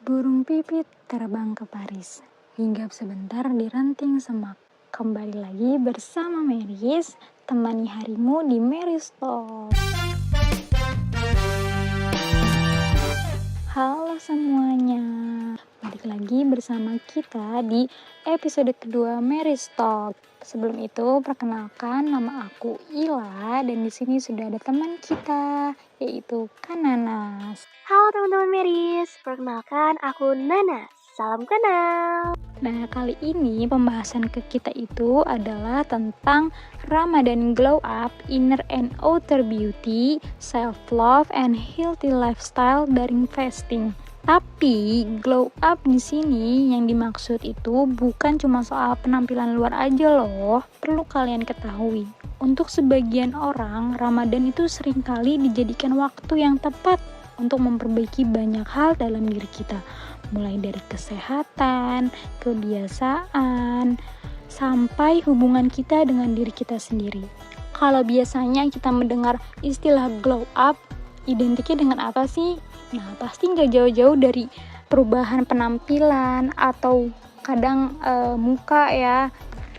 Burung pipit terbang ke Paris, hinggap sebentar di ranting semak. Kembali lagi bersama Meris, temani harimu di Meris Talk. Halo semuanya, balik lagi bersama kita di episode kedua Meris Talk. Sebelum itu, perkenalkan nama aku Ila dan di sini sudah ada teman kita, yaitu Kananas. Halo teman-teman Meris, perkenalkan aku Nana. Salam kenal. Nah, kali ini pembahasan ke kita itu adalah tentang Ramadan Glow Up, Inner and Outer Beauty, Self-Love and Healthy Lifestyle during Fasting. Tapi glow up di sini yang dimaksud itu bukan cuma soal penampilan luar aja loh. Perlu kalian ketahui, untuk sebagian orang Ramadan itu seringkali dijadikan waktu yang tepat untuk memperbaiki banyak hal dalam diri kita. Mulai dari kesehatan, kebiasaan, sampai hubungan kita dengan diri kita sendiri. Kalau biasanya kita mendengar istilah glow up, identiknya dengan apa sih? Nah, pasti nggak jauh-jauh dari perubahan penampilan atau kadang muka ya.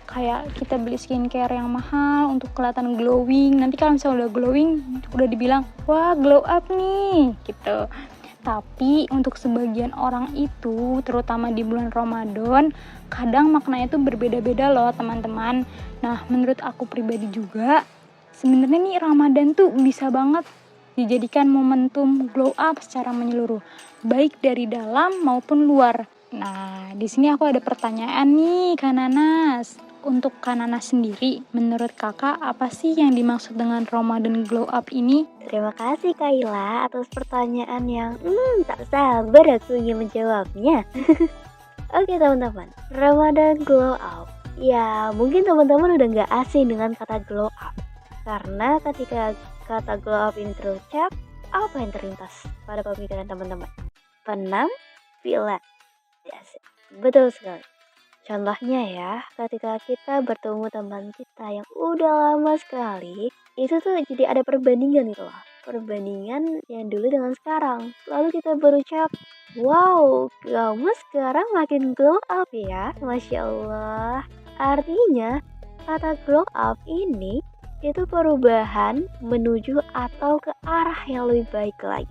Kayak kita beli skincare yang mahal untuk kelihatan glowing. Nanti kalau misalnya udah glowing, udah dibilang, wah glow up nih, gitu. Tapi untuk sebagian orang itu, terutama di bulan Ramadan, kadang maknanya itu berbeda-beda loh teman-teman. Nah, menurut aku pribadi juga, sebenarnya nih Ramadan tuh bisa banget dijadikan momentum glow up secara menyeluruh, baik dari dalam maupun luar. Nah, di sini aku ada pertanyaan nih, Kak Nanas. Untuk Kak Nanas sendiri, menurut kakak apa sih yang dimaksud dengan Ramadan glow up ini? Terima kasih Kaila atas pertanyaan yang tak sabar aku ingin menjawabnya. Oke teman-teman, Ramadan glow up. Ya mungkin teman-teman udah gak asing dengan kata glow up. Karena ketika kata glow up ini terucap, apa yang terlintas pada pemikiran teman-teman? Penampilan. Yes, betul sekali. Contohnya ya, ketika kita bertemu teman kita yang udah lama sekali, itu tuh jadi ada perbandingan gitu loh. Perbandingan yang dulu dengan sekarang. Lalu kita berucap, wow, kamu sekarang makin glow up ya, Masya Allah. Artinya, kata glow up ini itu perubahan menuju atau ke arah yang lebih baik lagi,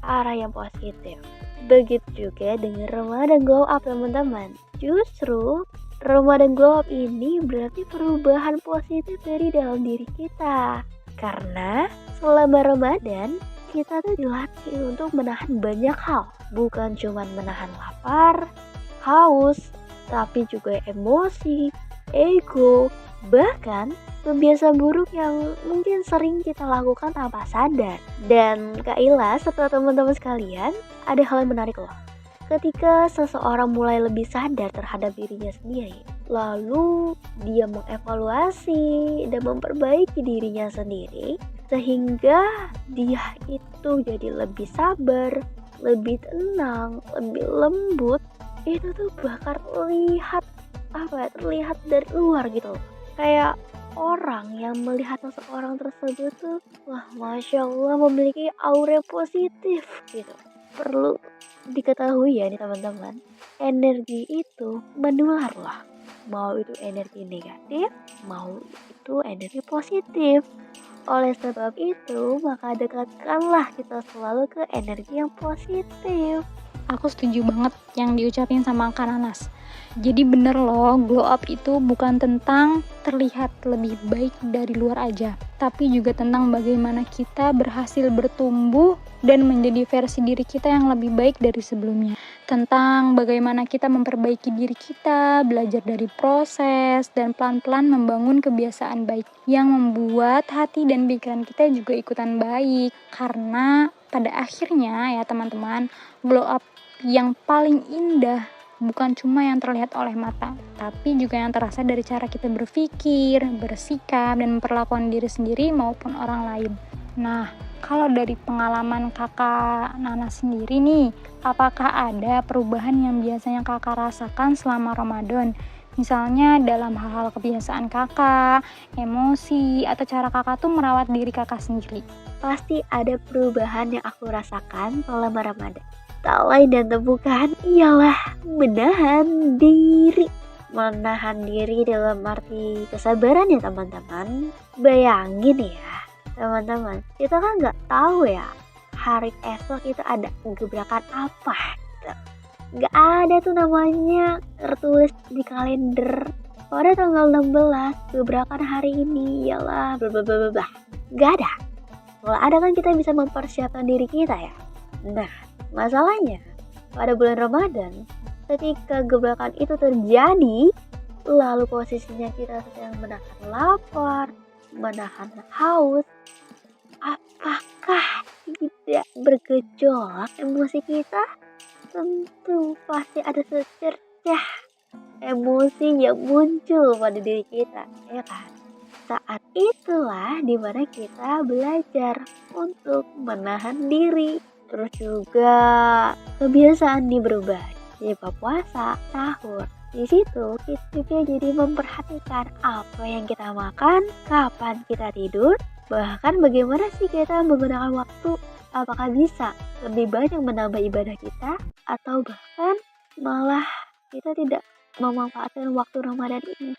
arah yang positif. Begitu juga dengan Ramadan glow up teman-teman. Justru Ramadan glow up ini berarti perubahan positif dari dalam diri kita. Karena selama Ramadan kita tuh dilatih untuk menahan banyak hal. Bukan cuma menahan lapar, haus, tapi juga emosi, ego, bahkan kebiasaan buruk yang mungkin sering kita lakukan tanpa sadar. Dan Kak Ila serta teman-teman sekalian, ada hal yang menarik loh. Ketika seseorang mulai lebih sadar terhadap dirinya sendiri, lalu dia mengevaluasi dan memperbaiki dirinya sendiri, sehingga dia itu jadi lebih sabar, lebih tenang, lebih lembut, itu tuh bakal terlihat dari luar gitu loh. Kayak orang yang melihat seseorang tersebut tuh, wah Masya Allah memiliki aura positif gitu. Perlu diketahui ya nih teman-teman, energi itu menular lah. Mau itu energi negatif, mau itu energi positif. Oleh sebab itu, maka dekatkanlah kita selalu ke energi yang positif. Aku setuju banget yang diucapin sama Kak Nanas. Jadi bener loh, glow up itu bukan tentang terlihat lebih baik dari luar aja, tapi juga tentang bagaimana kita berhasil bertumbuh dan menjadi versi diri kita yang lebih baik dari sebelumnya. Tentang bagaimana kita memperbaiki diri kita, belajar dari proses, dan pelan-pelan membangun kebiasaan baik yang membuat hati dan pikiran kita juga ikutan baik. Karena pada akhirnya ya teman-teman, glow up yang paling indah bukan cuma yang terlihat oleh mata, tapi juga yang terasa dari cara kita berpikir, bersikap, dan memperlakukan diri sendiri maupun orang lain. Nah, kalau dari pengalaman kakak Nana sendiri nih, apakah ada perubahan yang biasanya kakak rasakan selama Ramadan? Misalnya dalam hal-hal kebiasaan kakak, emosi, atau cara kakak tuh merawat diri kakak sendiri. Pasti ada perubahan yang aku rasakan selama Ramadan. tak lain dan bukan ialah menahan diri. Menahan diri dalam arti kesabaran ya teman-teman. Bayangin ya teman-teman, kita kan nggak tahu ya hari esok itu ada gebrakan apa gitu. Nggak ada tuh namanya tertulis di kalender pada tanggal 16 gebrakan hari ini ialah blablabla. Nggak ada. Kalau ada kan kita bisa mempersiapkan diri kita ya. Nah, masalahnya pada bulan Ramadan ketika gebrakan itu terjadi, lalu posisinya kita sedang menahan lapar, menahan haus, apakah tidak bergejolak emosi kita? Tentu pasti ada secercah emosi yang muncul pada diri kita, ya kan? Saat itulah dimana kita belajar untuk menahan diri. Terus juga kebiasaan berubah. Jadi puasa, sahur. Di situ kita juga jadi memperhatikan apa yang kita makan, kapan kita tidur, bahkan bagaimana sih kita menggunakan waktu. Apakah bisa lebih banyak menambah ibadah kita, atau bahkan malah kita tidak memanfaatkan waktu Ramadan ini.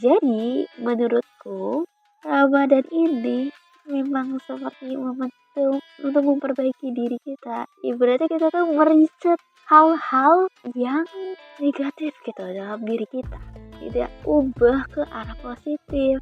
Jadi menurutku Ramadan ini memang seperti momentum untuk memperbaiki diri kita. Ibaratnya kita tuh meriset hal-hal yang negatif gitu dalam diri kita, tidak ubah ke arah positif.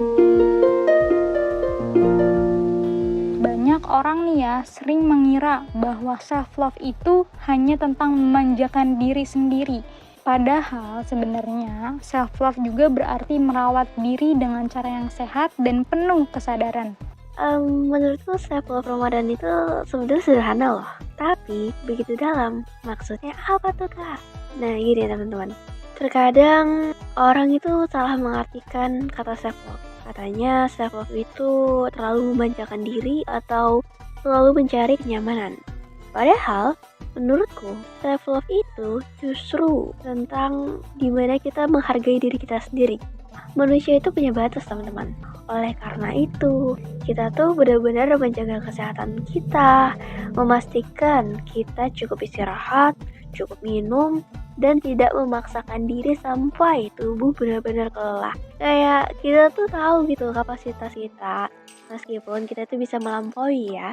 Banyak orang nih ya sering mengira bahwa self love itu hanya tentang memanjakan diri sendiri. Padahal sebenarnya self love juga berarti merawat diri dengan cara yang sehat dan penuh kesadaran. Menurutku self love Ramadan itu sebenarnya sederhana loh, tapi begitu dalam. Maksudnya apa tuh kak? Nah gini teman-teman, terkadang orang itu salah mengartikan kata self love. Katanya self love itu terlalu memanjakan diri atau selalu mencari kenyamanan. Padahal menurutku self love itu justru tentang gimana kita menghargai diri kita sendiri. Manusia itu punya batas teman-teman. Oleh karena itu kita tuh benar-benar menjaga kesehatan kita, memastikan kita cukup istirahat, cukup minum, dan tidak memaksakan diri sampai tubuh benar-benar kelelahan. Kayak kita tuh tahu gitu kapasitas kita, meskipun kita tuh bisa melampaui ya.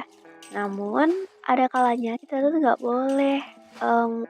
Namun ada kalanya kita tuh nggak boleh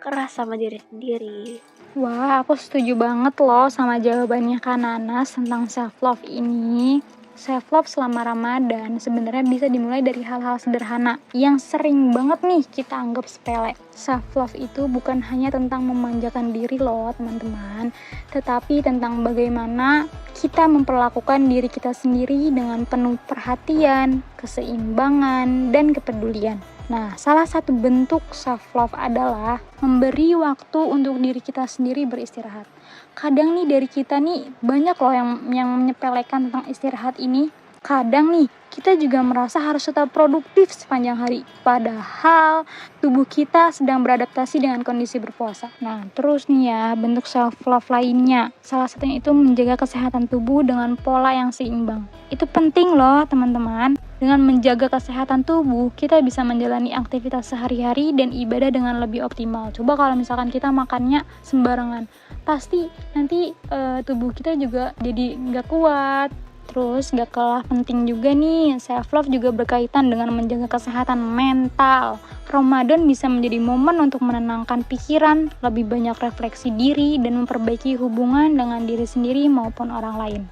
keras sama diri sendiri. Wah, aku setuju banget loh sama jawabannya Kak Nanas tentang self love ini. Self love selama Ramadan sebenarnya bisa dimulai dari hal-hal sederhana yang sering banget nih kita anggap sepele. Self love itu bukan hanya tentang memanjakan diri loh teman-teman, tetapi tentang bagaimana kita memperlakukan diri kita sendiri dengan penuh perhatian, keseimbangan, dan kepedulian. Nah, salah satu bentuk self love adalah memberi waktu untuk diri kita sendiri beristirahat. Kadang nih dari kita nih banyak loh yang menyepelekan tentang istirahat ini. Kadang nih kita juga merasa harus tetap produktif sepanjang hari, padahal tubuh kita sedang beradaptasi dengan kondisi berpuasa. Nah, terus nih ya, bentuk self love lainnya, salah satunya itu menjaga kesehatan tubuh dengan pola yang seimbang. Itu penting loh teman-teman. Dengan menjaga kesehatan tubuh, kita bisa menjalani aktivitas sehari-hari dan ibadah dengan lebih optimal. Coba kalau misalkan kita makannya sembarangan, pasti nanti tubuh kita juga jadi nggak kuat. Terus gak kalah penting juga nih, self love juga berkaitan dengan menjaga kesehatan mental. Ramadan bisa menjadi momen untuk menenangkan pikiran, lebih banyak refleksi diri, dan memperbaiki hubungan dengan diri sendiri maupun orang lain.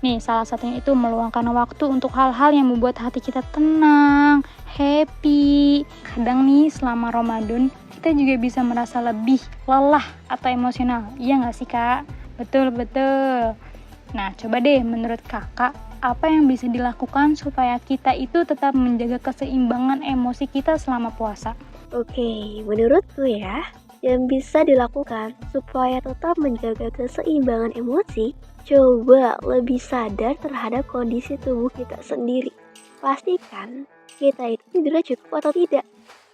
Nih, salah satunya itu meluangkan waktu untuk hal-hal yang membuat hati kita tenang, happy. Kadang nih selama Ramadan, kita juga bisa merasa lebih lelah atau emosional. Iya gak sih kak? Betul. Nah, coba deh menurut kakak, apa yang bisa dilakukan supaya kita itu tetap menjaga keseimbangan emosi kita selama puasa? Oke, menurutku ya, yang bisa dilakukan supaya tetap menjaga keseimbangan emosi, coba lebih sadar terhadap kondisi tubuh kita sendiri. Pastikan kita itu tidurnya cukup atau tidak.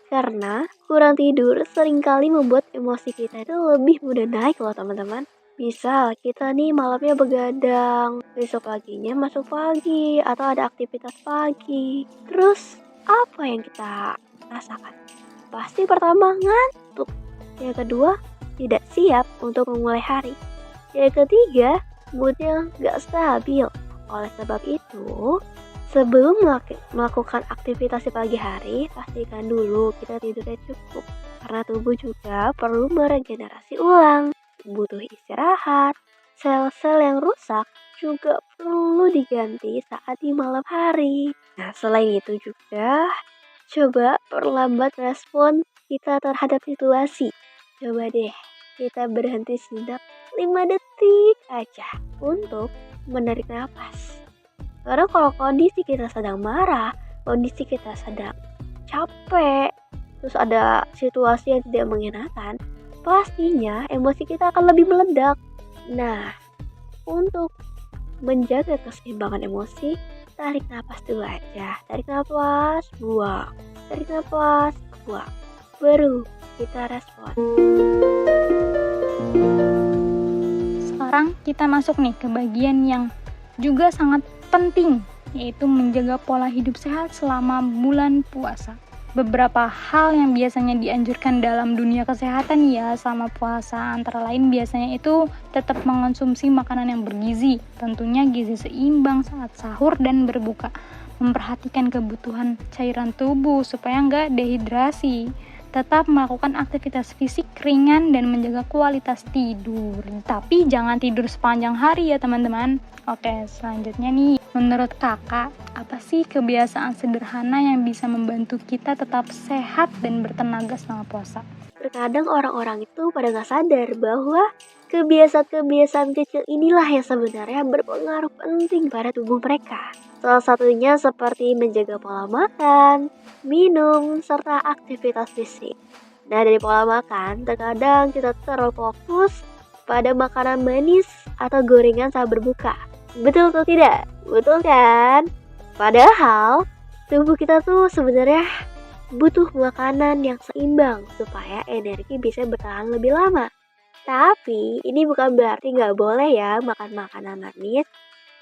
Karena kurang tidur seringkali membuat emosi kita itu lebih mudah naik loh teman-teman. Misal kita nih malamnya begadang, besok paginya masuk pagi atau ada aktivitas pagi. Terus apa yang kita rasakan? Pasti pertama ngantuk. Yang kedua, tidak siap untuk memulai hari. Yang ketiga, moodnya nggak stabil. Oleh sebab itu, sebelum melakukan aktivitas di pagi hari, pastikan dulu kita tidurnya cukup. Karena tubuh juga perlu meregenerasi ulang, butuh istirahat. Sel-sel yang rusak juga perlu diganti saat di malam hari. Nah, selain itu juga, coba perlambat respon kita terhadap situasi. Coba deh, kita berhenti sejenak 5 detik aja untuk menarik nafas. Karena kalau kondisi kita sedang marah, kondisi kita sedang capek, terus ada situasi yang tidak mengenakan, pastinya emosi kita akan lebih meledak. Nah, untuk menjaga keseimbangan emosi, tarik nafas dulu aja. Tarik nafas, buang. Tarik nafas, buang. Baru kita respon. Sekarang kita masuk nih ke bagian yang juga sangat penting, yaitu menjaga pola hidup sehat selama bulan puasa. Beberapa hal yang biasanya dianjurkan dalam dunia kesehatan ya selama puasa, antara lain biasanya itu tetap mengonsumsi makanan yang bergizi, tentunya gizi seimbang saat sahur dan berbuka, memperhatikan kebutuhan cairan tubuh supaya nggak dehidrasi, tetap melakukan aktivitas fisik ringan dan menjaga kualitas tidur. Tapi jangan tidur sepanjang hari ya teman-teman. Oke, selanjutnya nih, menurut kakak, apa sih kebiasaan sederhana yang bisa membantu kita tetap sehat dan bertenaga selama puasa? Terkadang orang-orang itu pada nggak sadar bahwa kebiasaan-kebiasaan kecil inilah yang sebenarnya berpengaruh penting pada tubuh mereka. Salah satunya seperti menjaga pola makan, minum, serta aktivitas fisik. Nah, dari pola makan, terkadang kita terlalu fokus pada makanan manis atau gorengan saat berbuka. Betul atau tidak? Betul kan? Padahal tubuh kita tuh sebenarnya butuh makanan yang seimbang supaya energi bisa bertahan lebih lama. Tapi ini bukan berarti nggak boleh ya makan makanan manis.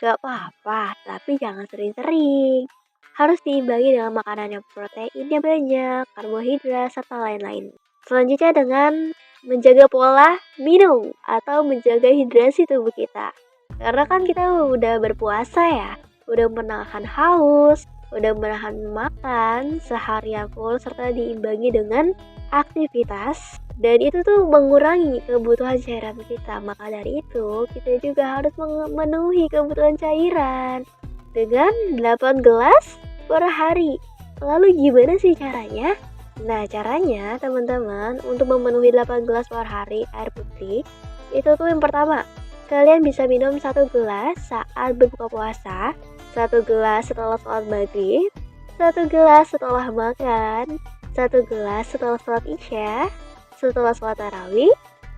Gak apa-apa, tapi jangan sering-sering. Harus diimbangi dengan makanan yang proteinnya banyak, karbohidrat, serta lain-lain. Selanjutnya dengan menjaga pola minum atau menjaga hidrasi tubuh kita. Karena kan kita udah berpuasa ya, udah menahan haus, udah menahan makan seharian full serta diimbangi dengan aktivitas, dan itu tuh mengurangi kebutuhan cairan kita. Maka dari itu kita juga harus memenuhi kebutuhan cairan dengan 8 gelas per hari. Lalu gimana sih caranya? Nah, caranya teman-teman untuk memenuhi 8 gelas per hari air putih itu tuh yang pertama, kalian bisa minum 1 gelas saat berbuka puasa, 1 gelas setelah sholat maghrib, 1 gelas setelah makan, 1 gelas setelah sholat isya, setelah sholat tarawih,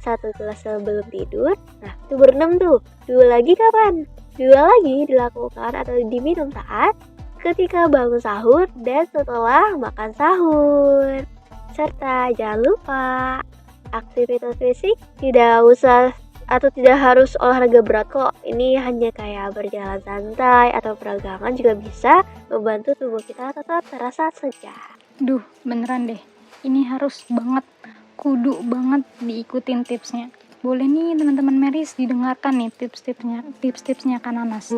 1 gelas sebelum tidur. Nah, itu ber-6 tuh. 2 lagi kapan? 2 lagi dilakukan atau diminum saat ketika bangun sahur dan setelah makan sahur. Serta jangan lupa, aktivitas fisik tidak usah atau tidak harus olahraga berat kok. Ini hanya kayak berjalan santai atau peregangan juga bisa membantu tubuh kita tetap terasa segar. Duh, beneran deh. Ini harus banget, kudu banget diikutin tipsnya. Boleh nih teman-teman Meris didengarkan nih tips-tipsnya Kak Nanas.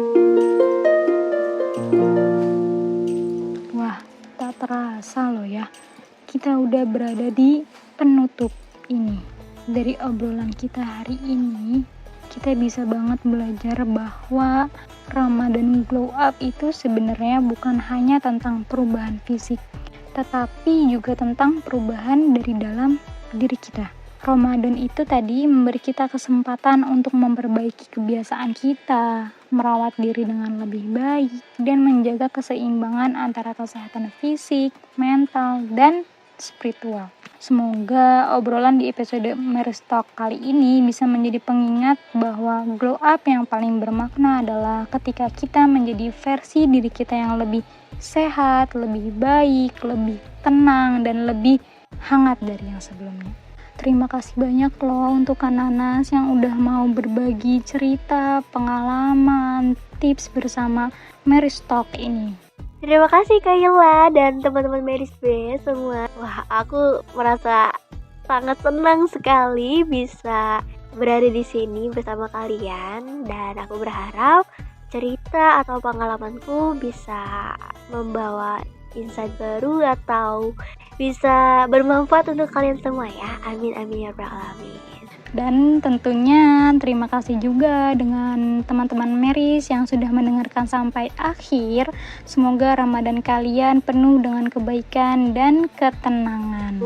Wah, tak terasa loh ya. Kita udah berada di penutup ini. Dari obrolan kita hari ini, kita bisa banget belajar bahwa Ramadan Glow Up itu sebenarnya bukan hanya tentang perubahan fisik, tetapi juga tentang perubahan dari dalam diri kita. Ramadan itu tadi memberi kita kesempatan untuk memperbaiki kebiasaan kita, merawat diri dengan lebih baik, dan menjaga keseimbangan antara kesehatan fisik, mental, dan spiritual. Semoga obrolan di episode Meris Talk kali ini bisa menjadi pengingat bahwa glow up yang paling bermakna adalah ketika kita menjadi versi diri kita yang lebih sehat, lebih baik, lebih tenang, dan lebih hangat dari yang sebelumnya. Terima kasih banyak loh untuk Kak Nanas yang udah mau berbagi cerita, pengalaman, tips bersama Meris Talk ini. Terima kasih Kak Yela dan teman-teman Meris B semua. Wah, aku merasa sangat senang sekali bisa berada di sini bersama kalian, dan aku berharap cerita atau pengalamanku bisa membawa insight baru atau bisa bermanfaat untuk kalian semua ya. Amin amin ya rabbal alamin. Dan tentunya terima kasih juga dengan teman-teman Meris yang sudah mendengarkan sampai akhir. Semoga Ramadan kalian penuh dengan kebaikan dan ketenangan.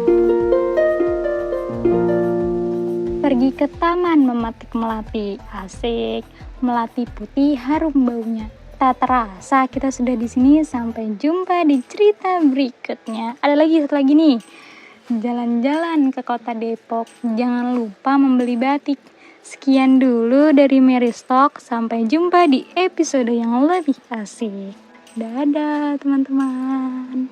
Pergi ke taman memetik melati, asik. Melati putih harum baunya. Tak terasa kita sudah di sini. Sampai jumpa di cerita berikutnya. Ada satu lagi nih. Jalan-jalan ke kota Depok, jangan lupa membeli batik. Sekian dulu dari Meris Talk, sampai jumpa di episode yang lebih asik. Dadah teman-teman.